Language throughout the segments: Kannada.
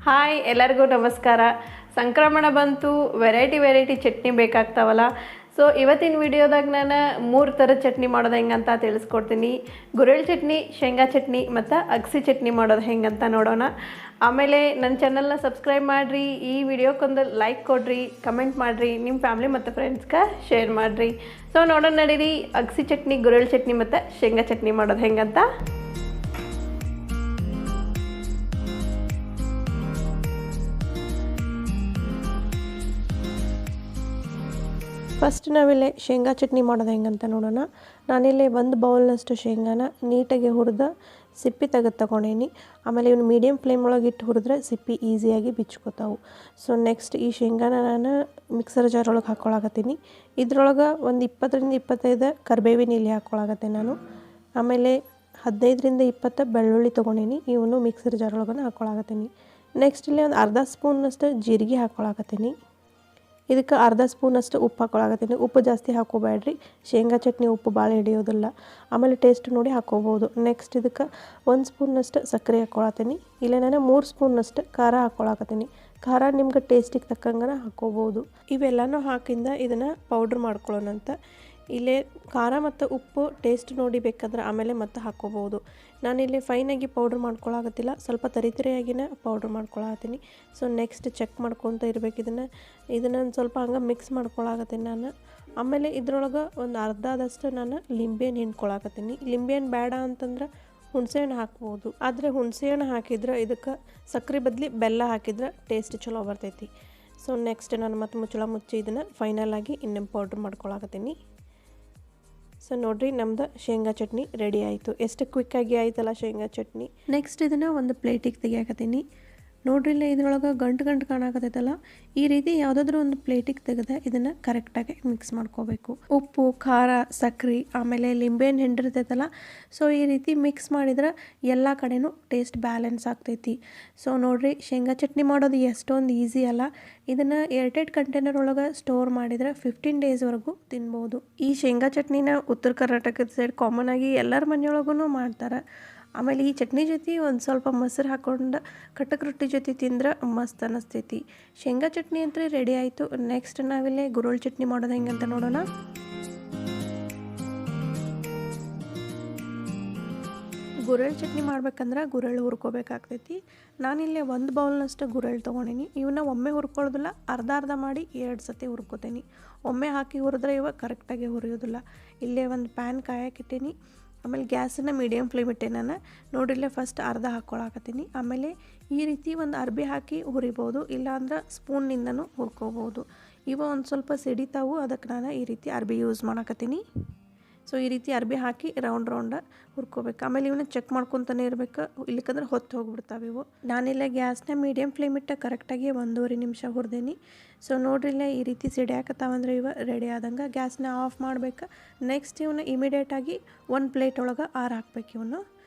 ಹಾಯ್ ಎಲ್ಲರಿಗೂ ನಮಸ್ಕಾರ. ಸಂಕ್ರಮಣ ಬಂತು, ವೆರೈಟಿ ಚಟ್ನಿ ಬೇಕಾಗ್ತಾವಲ್ಲ. ಸೊ ಇವತ್ತಿನ ವಿಡಿಯೋದಾಗ ನಾನು 3 ಥರ ಚಟ್ನಿ ಮಾಡೋದು ಹೆಂಗಂತ ತಿಳಿಸ್ಕೊಡ್ತೀನಿ. ಗುರೆಳ್ ಚಟ್ನಿ, ಶೇಂಗಾ ಚಟ್ನಿ ಮತ್ತು ಅಗಸಿ ಚಟ್ನಿ ಮಾಡೋದು ಹೆಂಗಂತ ನೋಡೋಣ. ಆಮೇಲೆ ನನ್ನ ಚಾನಲ್ನ ಸಬ್ಸ್ಕ್ರೈಬ್ ಮಾಡಿರಿ, ಈ ವಿಡಿಯೋಕ್ಕೊಂದು ಲೈಕ್ ಕೊಡಿರಿ, ಕಮೆಂಟ್ ಮಾಡಿರಿ, ನಿಮ್ಮ ಫ್ಯಾಮ್ಲಿ ಮತ್ತು ಫ್ರೆಂಡ್ಸ್ಗೆ ಶೇರ್ ಮಾಡಿರಿ. ಸೊ ನೋಡೋಣ ನಡೀರಿ ಅಗಸಿ ಚಟ್ನಿ, ಗುರೆಳ್ ಚಟ್ನಿ ಮತ್ತು ಶೇಂಗಾ ಚಟ್ನಿ ಮಾಡೋದು ಹೆಂಗಂತ. ಫಸ್ಟ್ ನಾವಿಲ್ಲಿ ಶೇಂಗಾ ಚಟ್ನಿ ಮಾಡೋದು ಹೆಂಗಂತ ನೋಡೋಣ. ನಾನಿಲ್ಲಿ 1 ಬೌಲ್ನಷ್ಟು ಶೇಂಗಾನ ನೀಟಾಗಿ ಹುರಿದು ಸಿಪ್ಪಿ ತೆಗೆದು ತಗೊಂಡೀನಿ. ಆಮೇಲೆ ಇವನು ಮೀಡಿಯಮ್ ಫ್ಲೇಮ್ ಒಳಗೆ ಇಟ್ಟು ಹುರಿದ್ರೆ ಸಿಪ್ಪಿ ಈಸಿಯಾಗಿ ಬಿಚ್ಕೋತಾವು. ಸೊ ನೆಕ್ಸ್ಟ್ ಈ ಶೇಂಗಾನ ನಾನು ಮಿಕ್ಸರ್ ಜಾರ್ ಒಳಗೆ ಹಾಕ್ಕೊಳಕತ್ತೀನಿ. ಇದ್ರೊಳಗೆ ಒಂದು 20ರಿಂದ 25 ಕರಿಬೇವಿನ ಎಲೆ ಹಾಕ್ಕೊಳಕತ್ತೀನಿ ನಾನು. ಆಮೇಲೆ 15ರಿಂದ 20 ಬೆಳ್ಳುಳ್ಳಿ ತೊಗೊಂಡೀನಿ, ಇವನು ಮಿಕ್ಸರ್ ಜಾರ್ ಒಳಗೆ ಹಾಕ್ಕೊಳಕತ್ತೀನಿ. ನೆಕ್ಸ್ಟ್ ಇಲ್ಲಿ ಒಂದು ಅರ್ಧ ಸ್ಪೂನ್ನಷ್ಟು ಜೀರಿಗೆ ಹಾಕ್ಕೊಳಕತ್ತೀನಿ. ಇದಕ್ಕೆ ಅರ್ಧ ಸ್ಪೂನಷ್ಟು ಉಪ್ಪು ಹಾಕ್ಕೊಳಕತ್ತೀನಿ. ಉಪ್ಪು ಜಾಸ್ತಿ ಹಾಕೋಬೇಡ್ರಿ, ಶೇಂಗಾ ಚಟ್ನಿ ಉಪ್ಪು ಭಾಳ ಹಿಡಿಯೋದಿಲ್ಲ. ಆಮೇಲೆ ಟೇಸ್ಟ್ ನೋಡಿ ಹಾಕ್ಕೋಬೋದು. ನೆಕ್ಸ್ಟ್ ಇದಕ್ಕೆ 1 ಸ್ಪೂನಷ್ಟು ಸಕ್ಕರೆ ಹಾಕ್ಕೊಳತ್ತೀನಿ. ಇಲ್ಲ ನಾನು 3 ಸ್ಪೂನಷ್ಟು ಖಾರ ಹಾಕ್ಕೊಳಕತ್ತೀನಿ. ಖಾರ ನಿಮ್ಗೆ ಟೇಸ್ಟಿಗೆ ತಕ್ಕಂಗೆ ಹಾಕ್ಕೋಬೋದು. ಇವೆಲ್ಲನೂ ಹಾಕಿಂದ ಇದನ್ನು ಪೌಡ್ರ್ ಮಾಡ್ಕೊಳ್ಳೋಣಂತ. ಇಲ್ಲೇ ಖಾರ ಮತ್ತು ಉಪ್ಪು ಟೇಸ್ಟ್ ನೋಡಿ ಬೇಕಾದ್ರೆ ಆಮೇಲೆ ಮತ್ತೆ ಹಾಕ್ಕೋಬೋದು. ನಾನಿಲ್ಲಿ ಫೈನಾಗಿ ಪೌಡ್ರ್ ಮಾಡ್ಕೊಳಕತ್ತಿಲ್ಲ, ಸ್ವಲ್ಪ ತರಿಯಾಗಿನ ಪೌಡ್ರ್ ಮಾಡ್ಕೊಳತ್ತೀನಿ. ಸೊ ನೆಕ್ಸ್ಟ್ ಚೆಕ್ ಮಾಡ್ಕೊತ ಇರ್ಬೇಕು. ಇದನ್ನು ಒಂದು ಸ್ವಲ್ಪ ಹಂಗೆ ಮಿಕ್ಸ್ ಮಾಡ್ಕೊಳಕತ್ತೀನಿ ನಾನು. ಆಮೇಲೆ ಇದ್ರೊಳಗೆ ಒಂದು ಅರ್ಧದಷ್ಟು ನಾನು ಲಿಂಬೆಹಣ್ಣು ಹಿಂಡ್ಕೊಳಕತ್ತೀನಿ. ಲಿಂಬೆಹಣ್ಣು ಬೇಡ ಅಂತಂದ್ರೆ ಹುಣಸೆಹಣ್ಣು ಹಾಕ್ಬೋದು. ಆದರೆ ಹುಣಸೆಹಣ್ಣು ಹಾಕಿದ್ರೆ ಇದಕ್ಕೆ ಸಕ್ಕರೆ ಬದಲಿ ಬೆಲ್ಲ ಹಾಕಿದ್ರೆ ಟೇಸ್ಟ್ ಚಲೋ ಬರ್ತೈತಿ. ಸೊ ನೆಕ್ಸ್ಟ್ ನಾನು ಮತ್ತೆ ಮುಚ್ಚಳ ಮುಚ್ಚಿ ಇದನ್ನು ಫೈನಲಾಗಿ ಇನ್ನೂ ಪೌಡ್ರ್ ಮಾಡ್ಕೊಳಕತ್ತೀನಿ. ಸೊ ನೋಡಿರಿ, ನಮ್ದು ಶೇಂಗಾ ಚಟ್ನಿ ರೆಡಿ ಆಯಿತು. ಎಷ್ಟು ಕ್ವಿಕ್ಕಾಗಿ ಆಯ್ತಲ್ಲ ಶೇಂಗಾ ಚಟ್ನಿ. ನೆಕ್ಸ್ಟ್ ಇದನ್ನು ಒಂದು ಪ್ಲೇಟಿಗೆ ತೆಗಿಯಾಕತ್ತೀನಿ. ನೋಡ್ರಿ, ಇಲ್ಲ ಇದ್ರೊಳಗೆ ಗಂಟು ಕಾಣಕತ್ತೈತಲ್ಲ, ಈ ರೀತಿ ಯಾವುದಾದ್ರೂ ಒಂದು ಪ್ಲೇಟಿಗೆ ತೆಗೆದು ಇದನ್ನು ಕರೆಕ್ಟಾಗಿ ಮಿಕ್ಸ್ ಮಾಡ್ಕೋಬೇಕು. ಉಪ್ಪು, ಖಾರ, ಸಕ್ಕರೆ, ಆಮೇಲೆ ಲಿಂಬೆಹಣ್ಣು ಹಿಂಡಿರ್ತೈತಲ್ಲ, ಸೊ ಈ ರೀತಿ ಮಿಕ್ಸ್ ಮಾಡಿದ್ರೆ ಎಲ್ಲ ಕಡೆನೂ ಟೇಸ್ಟ್ ಬ್ಯಾಲೆನ್ಸ್ ಆಗ್ತೈತಿ. ಸೊ ನೋಡಿರಿ, ಶೇಂಗಾ ಚಟ್ನಿ ಮಾಡೋದು ಎಷ್ಟೊಂದು ಈಸಿ ಅಲ್ಲ. ಇದನ್ನು ಏರ್ಟೈಟ್ ಕಂಟೈನರ್ ಒಳಗೆ ಸ್ಟೋರ್ ಮಾಡಿದರೆ 15 ಡೇಸ್ವರೆಗೂ ತಿನ್ಬೋದು. ಈ ಶೇಂಗಾ ಚಟ್ನಿನ ಉತ್ತರ ಕರ್ನಾಟಕದ ಸೈಡ್ ಕಾಮನ್ ಆಗಿ ಎಲ್ಲರ ಮನೆಯೊಳಗೂ ಮಾಡ್ತಾರೆ. ಆಮೇಲೆ ಈ ಚಟ್ನಿ ಜೊತೆ ಒಂದು ಸ್ವಲ್ಪ ಮೊಸರು ಹಾಕ್ಕೊಂಡು ಕಟಕ್ ರೊಟ್ಟಿ ಜೊತೆ ತಿಂದ್ರೆ ಮಸ್ತ್ ಅನ್ನಿಸ್ತೈತಿ. ಶೇಂಗಾ ಚಟ್ನಿ ಅಂತ ರೆಡಿ ಆಯಿತು. ನೆಕ್ಸ್ಟ್ ನಾವಿಲ್ಲಿ ಗುರೆಳ್ ಚಟ್ನಿ ಮಾಡೋದು ಹೆಂಗಂತ ನೋಡೋಣ. ಗುರೆಳ್ ಚಟ್ನಿ ಮಾಡ್ಬೇಕಂದ್ರೆ ಗುರೆಳ್ ಹುರ್ಕೋಬೇಕಾಗ್ತೈತಿ. ನಾನಿಲ್ಲಿ 1 ಬೌಲ್ನಷ್ಟು ಗುರೆಳ್ ತೊಗೊಂಡಿನಿ. ಇವನ್ನ ಒಮ್ಮೆ ಹುರ್ಕೊಳ್ಳೋದಿಲ್ಲ, ಅರ್ಧ ಮಾಡಿ 2 ಸತಿ ಹುರ್ಕೋತೀನಿ. ಒಮ್ಮೆ ಹಾಕಿ ಹುರಿದ್ರೆ ಇವ ಕರೆಕ್ಟಾಗಿ ಹುರಿಯೋದಿಲ್ಲ. ಇಲ್ಲೇ ಒಂದು ಪ್ಯಾನ್ ಕಾಯಕ್ಕಿಟ್ಟೀನಿ. ಆಮೇಲೆ ಗ್ಯಾಸನ್ನು ಮೀಡಿಯಮ್ ಫ್ಲೇಮ್ ಇಟ್ಟೆ ನಾನು. ನೋಡಿರಲೇ ಫಸ್ಟ್ ಅರ್ಧ ಹಾಕ್ಕೊಳಕತ್ತೀನಿ. ಆಮೇಲೆ ಈ ರೀತಿ ಒಂದು ಅರ್ಬಿ ಹಾಕಿ ಹುರಿಬೋದು, ಇಲ್ಲಾಂದ್ರೆ ಸ್ಪೂನ್ನಿಂದನೂ ಹುರ್ಕೋಬೋದು. ಇವ ಒಂದು ಸ್ವಲ್ಪ ಸಿಡಿತಾವು, ಅದಕ್ಕೆ ನಾನು ಈ ರೀತಿ ಅರ್ಬಿ ಯೂಸ್ ಮಾಡಕತ್ತೀನಿ. ಸೊ ಈ ರೀತಿ ಅರ್ಬಿ ಹಾಕಿ ರೌಂಡ್ ಹುರ್ಕೋಬೇಕು. ಆಮೇಲೆ ಇವನ್ನ ಚೆಕ್ ಮಾಡ್ಕೊತಾನೆ ಇರಬೇಕು, ಇಲ್ಲಕ್ಕಂದ್ರೆ ಹೊತ್ತು ಹೋಗ್ಬಿಡ್ತಾವೆ ಇವು. ನಾನಿಲ್ಲ ಗ್ಯಾಸ್ನ ಮೀಡಿಯಮ್ ಫ್ಲೇಮ್ ಇಟ್ಟು ಕರೆಕ್ಟಾಗಿ 1.5 ನಿಮಿಷ ಹುರಿದೇನಿ. ಸೊ ನೋಡ್ರಿಲ್ಲ ಈ ರೀತಿ ಸಿಡಿಯಾಕತ್ತಾವಂದ್ರೆ ಇವ ರೆಡಿ ಆದಂಗೆ ಗ್ಯಾಸ್ನ ಆಫ್ ಮಾಡ್ಬೇಕು. ನೆಕ್ಸ್ಟ್ ಇವನ್ನ ಇಮಿಡಿಯೇಟಾಗಿ 1 ಪ್ಲೇಟ್ ಒಳಗೆ ಆರು ಹಾಕ್ಬೇಕು ಇವನು.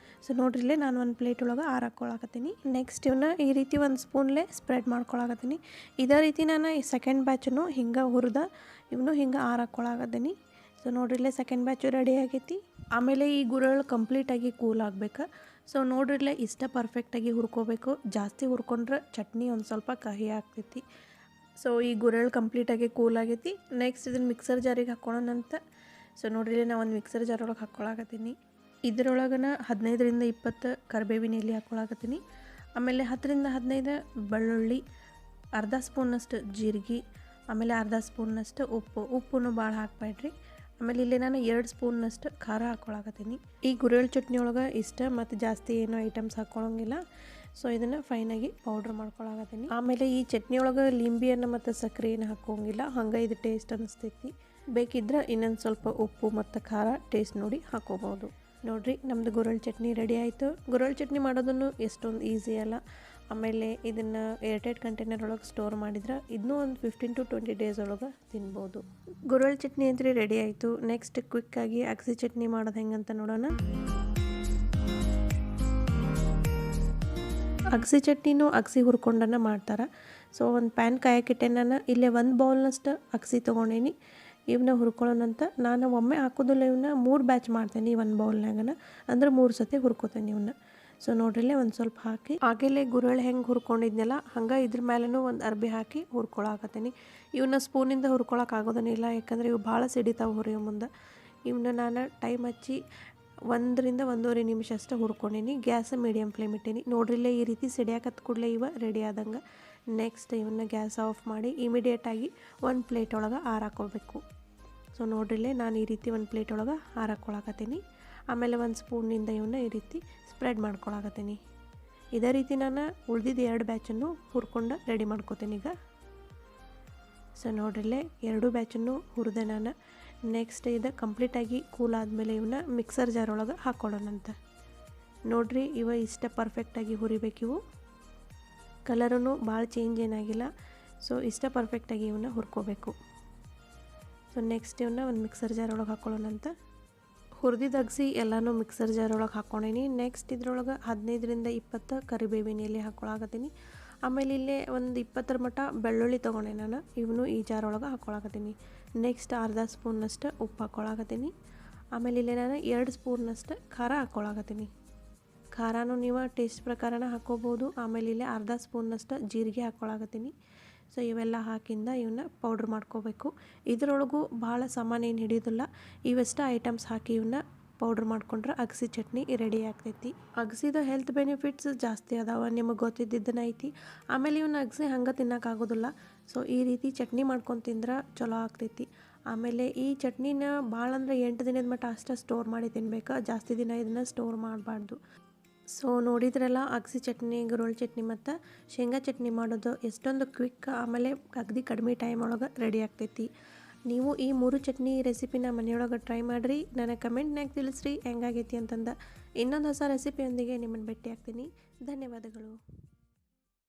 ಸೊ ನೋಡ್ರಿಲ್ಲೇ ನಾನು 1 ಪ್ಲೇಟ್ ಒಳಗೆ ಆರು ಹಾಕ್ಕೊಳಕತ್ತೀನಿ. ನೆಕ್ಸ್ಟ್ ಇವನ್ನ ಈ ರೀತಿ 1 ಸ್ಪೂನ್ಲೆ ಸ್ಪ್ರೆಡ್ ಮಾಡ್ಕೊಳಕತ್ತೀನಿ. ಇದೇ ರೀತಿ ನಾನು ಈ ಸೆಕೆಂಡ್ ಬ್ಯಾಚನ್ನು ಹಿಂಗೆ ಹುರಿದ ಇವನು ಹಿಂಗೆ ಆರು ಹಾಕ್ಕೊಳಕತ್ತೀನಿ. ಸೊ ನೋಡ್ರಿಲ್ಲೇ ಸೆಕೆಂಡ್ ಬ್ಯಾಚು ರೆಡಿ ಆಗೈತಿ. ಆಮೇಲೆ ಈ ಗುರೆಳ್ ಕಂಪ್ಲೀಟಾಗಿ ಕೂಲ್ ಆಗಬೇಕು. ಸೊ ನೋಡ್ರಿಲ್ಲೇ ಇಷ್ಟ ಪರ್ಫೆಕ್ಟಾಗಿ ಹುರ್ಕೋಬೇಕು. ಜಾಸ್ತಿ ಹುರ್ಕೊಂಡ್ರೆ ಚಟ್ನಿ ಒಂದು ಸ್ವಲ್ಪ ಕಹಿ ಆಗ್ತೈತಿ. ಸೊ ಈ ಗುರೆಳ್ ಕಂಪ್ಲೀಟಾಗಿ ಕೂಲ್ ಆಗೈತಿ. ನೆಕ್ಸ್ಟ್ ಇದನ್ನು ಮಿಕ್ಸರ್ ಜಾರಿಗೆ ಹಾಕ್ಕೊಳ್ಳೋಣಂತ. ಸೊ ನೋಡ್ರಿಲ್ಲೇ ನಾನು ಒಂದು ಮಿಕ್ಸರ್ ಜಾರ್ ಒಳಗೆ ಹಾಕ್ಕೊಳಕತ್ತೀನಿ. ಇದರೊಳಗನ 15ರಿಂದ 20 ಕರಿಬೇವಿನ ಎಲೆ ಹಾಕ್ಕೊಳಕತ್ತೀನಿ. ಆಮೇಲೆ 10ರಿಂದ 15 ಬೆಳ್ಳುಳ್ಳಿ, ಅರ್ಧ ಸ್ಪೂನಷ್ಟು ಜೀರಿಗೆ, ಆಮೇಲೆ ಅರ್ಧ ಸ್ಪೂನ್ನಷ್ಟು ಉಪ್ಪು ಭಾಳ ಹಾಕಬೇಡ್ರಿ. ಆಮೇಲೆ ಇಲ್ಲಿ ನಾನು 2 ಸ್ಪೂನ್ನಷ್ಟು ಖಾರ ಹಾಕ್ಕೊಳಕತ್ತೀನಿ. ಈ ಗುರೆಳ್ ಚಟ್ನಿ ಒಳಗೆ ಇಷ್ಟ, ಮತ್ತು ಜಾಸ್ತಿ ಏನೋ ಐಟಮ್ಸ್ ಹಾಕ್ಕೊಳಂಗಿಲ್ಲ. ಸೊ ಇದನ್ನು ಫೈನಾಗಿ ಪೌಡ್ರ್ ಮಾಡ್ಕೊಳಕತ್ತೀನಿ. ಆಮೇಲೆ ಈ ಚಟ್ನಿ ಒಳಗೆ ಲಿಂಬೆಹಣ್ಣು ಮತ್ತು ಸಕ್ಕರೆ ಏನು ಹಾಕೋಂಗಿಲ್ಲ, ಹಂಗೆ ಇದು ಟೇಸ್ಟ್ ಅನ್ನಿಸ್ತೈತಿ. ಬೇಕಿದ್ರೆ ಇನ್ನೊಂದು ಸ್ವಲ್ಪ ಉಪ್ಪು ಮತ್ತು ಖಾರ ಟೇಸ್ಟ್ ನೋಡಿ ಹಾಕೋಬೋದು. ನೋಡಿರಿ, ನಮ್ಮದು ಗುರೆಳ್ ಚಟ್ನಿ ರೆಡಿ ಆಯಿತು. ಗುರೆಳ್ ಚಟ್ನಿ ಮಾಡೋದನ್ನು ಎಷ್ಟೊಂದು ಈಸಿ ಅಲ್ಲ. ಆಮೇಲೆ ಇದನ್ನು ಏರ್ಟೈಟ್ ಕಂಟೈನರ್ ಒಳಗೆ ಸ್ಟೋರ್ ಮಾಡಿದ್ರೆ ಇದನ್ನೂ ಒಂದು 15 to 20 ಡೇಸ್ ಒಳಗೆ ತಿನ್ಬೋದು. ಗುರೆಳ್ ಚಟ್ನಿ ಅಂತ ರೆಡಿ ಆಯಿತು. ನೆಕ್ಸ್ಟ್ ಕ್ವಿಕ್ಕಾಗಿ ಅಗಸಿ ಚಟ್ನಿ ಮಾಡೋದು ಹೆಂಗಂತ ನೋಡೋಣ. ಅಗಸಿ ಚಟ್ನಿನೂ ಅಗಸಿ ಹುರ್ಕೊಂಡನ್ನು ಮಾಡ್ತಾರೆ. ಸೊ ಒಂದು ಪ್ಯಾನ್ ಕಾಯಕ್ಕಿಟ್ಟೆ ನಾನು. ಇಲ್ಲೇ 1 ಬೌಲ್ನಷ್ಟು ಅಗಸಿ ತೊಗೊಂಡೀನಿ. ಇವನ್ನ ಹುರ್ಕೊಳ್ಳೋಣಂತ. ನಾನು ಒಮ್ಮೆ ಹಾಕೋದಿಲ್ಲ, ಇವನ್ನ 3 ಬ್ಯಾಚ್ ಮಾಡ್ತೇನೆ 1 ಬೌಲ್ನಾಗನ, ಅಂದ್ರೆ 3 ಸತಿ ಹುರ್ಕೋತೇನೆ ಇವನ್ನ. ಸೊ ನೋಡ್ರಿಲ್ಲೇ ಒಂದು ಸ್ವಲ್ಪ ಹಾಕಿ ಆಗಲೇ ಗುರಳ್ಳಿ ಹೆಂಗೆ ಹುರ್ಕೊಂಡಿದ್ನಲ್ಲ ಹಂಗೆ ಇದ್ರ ಮೇಲೂ ಒಂದು ಅರ್ಬಿ ಹಾಕಿ ಹುರ್ಕೊಳಕತ್ತೀನಿ. ಇವನ್ನ ಸ್ಪೂನಿಂದ ಹುರ್ಕೊಳಕ್ಕಾಗೋದನಿಲ್ಲ, ಯಾಕಂದರೆ ಇವು ಭಾಳ ಸಿಡಿತಾವೆ ಹುರಿಯೋ ಮುಂದೆ. ಇವನ್ನ ನಾನು ಟೈಮ್ ಹಚ್ಚಿ 1 ರಿಂದ 1.5 ನಿಮಿಷ ಅಷ್ಟೇ ಹುರ್ಕೊಂಡೀನಿ. ಗ್ಯಾಸ್ ಮೀಡಿಯಮ್ ಫ್ಲೇಮ್ ಇಟ್ಟೀನಿ. ನೋಡ್ರಿಲ್ಲೇ ಈ ರೀತಿ ಸಿಡಿಯಾಕತ್ ಕೂಡಲೇ ಇವ ರೆಡಿ ಆದಂಗೆ. ನೆಕ್ಸ್ಟ್ ಇವನ್ನ ಗ್ಯಾಸ್ ಆಫ್ ಮಾಡಿ ಇಮಿಡಿಯೇಟಾಗಿ ಒಂದು ಪ್ಲೇಟ್ ಒಳಗೆ ಆರಾಕೊಳ್ಬೇಕು. ಸೊ ನೋಡ್ರಿಲ್ಲೇ ನಾನು ಈ ರೀತಿ ಒಂದು ಪ್ಲೇಟ್ ಒಳಗೆ ಆರಾಕೊಳಕತ್ತೀನಿ. ಆಮೇಲೆ ಒಂದು ಸ್ಪೂನಿಂದ ಇವನ್ನ ಈ ರೀತಿ ಸ್ಪ್ರೆಡ್ ಮಾಡ್ಕೊಳಕತ್ತೀನಿ. ಇದೇ ರೀತಿ ನಾನು ಉಳಿದಿದ್ದು 2 ಬ್ಯಾಚನ್ನು ಹುರ್ಕೊಂಡು ರೆಡಿ ಮಾಡ್ಕೋತೀನಿ ಈಗ. ಸೊ ನೋಡ್ರಿಲ್ಲೇ 2 ಬ್ಯಾಚನ್ನು ಹುರಿದೆ ನಾನು. ನೆಕ್ಸ್ಟ್ ಇದು ಕಂಪ್ಲೀಟಾಗಿ ಕೂಲ್ ಆದಮೇಲೆ ಇವನ್ನ ಮಿಕ್ಸರ್ ಜಾರ್ ಒಳಗೆ ಹಾಕ್ಕೊಳ್ಳೋಣಂತ. ನೋಡ್ರಿ ಇವ ಇಷ್ಟ ಪರ್ಫೆಕ್ಟಾಗಿ ಹುರಿಬೇಕಿವು. ಕಲರೂ ಭಾಳ ಚೇಂಜ್ ಏನಾಗಿಲ್ಲ. ಸೊ ಇಷ್ಟ ಪರ್ಫೆಕ್ಟಾಗಿ ಇವನ್ನ ಹುರ್ಕೋಬೇಕು. ಸೊ ನೆಕ್ಸ್ಟ್ ಇವನ್ನ ಒಂದು ಮಿಕ್ಸರ್ ಜಾರ್ ಒಳಗೆ ಹಾಕ್ಕೊಳ್ಳೋಣಂತ. ಹುರಿದಿದ್ದು ಅಗಸಿ ಎಲ್ಲನೂ ಮಿಕ್ಸರ್ ಜಾರ್ ಒಳಗೆ ಹಾಕ್ಕೊಂಡೀನಿ. ನೆಕ್ಸ್ಟ್ ಇದ್ರೊಳಗೆ 15 ರಿಂದ 20 ಕರಿಬೇವಿನ ಎಲೆ ಹಾಕ್ಕೊಳಕತ್ತೀನಿ. ಆಮೇಲೆ ಇಲ್ಲೇ ಒಂದು 20 ಮಟ್ಟ ಬೆಳ್ಳುಳ್ಳಿ ತೊಗೊಂಡೆ ನಾನು. ಇವನು ಈ ಜಾರ್ ಒಳಗೆ ಹಾಕ್ಕೊಳಕತ್ತೀನಿ. ನೆಕ್ಸ್ಟ್ ಅರ್ಧ ಸ್ಪೂನಷ್ಟು ಉಪ್ಪು ಹಾಕ್ಕೊಳಕತ್ತೀನಿ. ಆಮೇಲೆ ಇಲ್ಲೇ ನಾನು 2 ಸ್ಪೂನಷ್ಟು ಖಾರ ಹಾಕ್ಕೊಳಕತ್ತೀನಿ. ಖಾರನೂ ನೀವು ಟೇಸ್ಟ್ ಪ್ರಕಾರನ ಹಾಕ್ಕೋಬೋದು. ಆಮೇಲೆ ಇಲ್ಲೇ ಅರ್ಧ ಸ್ಪೂನಷ್ಟು ಜೀರಿಗೆ ಹಾಕ್ಕೊಳಕತ್ತೀನಿ. ಸೊ ಇವೆಲ್ಲ ಹಾಕಿಂದ ಇವನ್ನ ಪೌಡ್ರ್ ಮಾಡ್ಕೋಬೇಕು. ಇದರೊಳಗೂ ಭಾಳ ಸಾಮಾನು ಏನು ಹಿಡಿಯೋದಿಲ್ಲ. ಇವಷ್ಟು ಐಟಮ್ಸ್ ಹಾಕಿ ಇವನ್ನ ಪೌಡ್ರ್ ಮಾಡ್ಕೊಂಡ್ರೆ ಅಗಸಿ ಚಟ್ನಿ ರೆಡಿ ಆಗ್ತೈತಿ. ಅಗಸಿದ ಹೆಲ್ತ್ ಬೆನಿಫಿಟ್ಸ್ ಜಾಸ್ತಿ ಅದಾವೆ, ನಿಮಗೆ ಗೊತ್ತಿದ್ದನ ಐತಿ. ಆಮೇಲೆ ಇವನ್ನ ಅಗಸಿ ಹಂಗೆ ತಿನ್ನೋಕ್ಕಾಗೋದಿಲ್ಲ. ಸೊ ಈ ರೀತಿ ಚಟ್ನಿ ಮಾಡ್ಕೊಂಡು ತಿಂದ್ರೆ ಚಲೋ ಆಗ್ತೈತಿ. ಆಮೇಲೆ ಈ ಚಟ್ನಿನ ಭಾಳ ಅಂದರೆ 8 ದಿನದ ಮಟ್ಟ ಅಷ್ಟೇ ಸ್ಟೋರ್ ಮಾಡಿ ತಿನ್ಬೇಕು. ಜಾಸ್ತಿ ದಿನ ಇದನ್ನು ಸ್ಟೋರ್ ಮಾಡಬಾರ್ದು. ಸೊ ನೋಡಿದ್ರಲ್ಲ ಅಗಸಿ ಚಟ್ನಿ, ಗುರೋಳ್ಳು ಚಟ್ನಿ ಮತ್ತು ಶೇಂಗಾ ಚಟ್ನಿ ಮಾಡೋದು ಎಷ್ಟೊಂದು ಕ್ವಿಕ್, ಆಮೇಲೆ ಅಗದಿ ಕಡಿಮೆ ಟೈಮ್ ಒಳಗೆ ರೆಡಿ ಆಗ್ತೈತಿ. ನೀವು ಈ 3 ಚಟ್ನಿ ರೆಸಿಪಿನ ಮನೆಯೊಳಗೆ ಟ್ರೈ ಮಾಡಿರಿ. ನನಗೆ ಕಮೆಂಟ್ನಾಗ ತಿಳಿಸ್ರಿ ಹೆಂಗಾಗೈತಿ ಅಂತಂದು. ಇನ್ನೊಂದು ಹೊಸ ರೆಸಿಪಿಯೊಂದಿಗೆ ನಿಮ್ಮನ್ನು ಭೇಟಿ ಆಗ್ತೀನಿ. ಧನ್ಯವಾದಗಳು.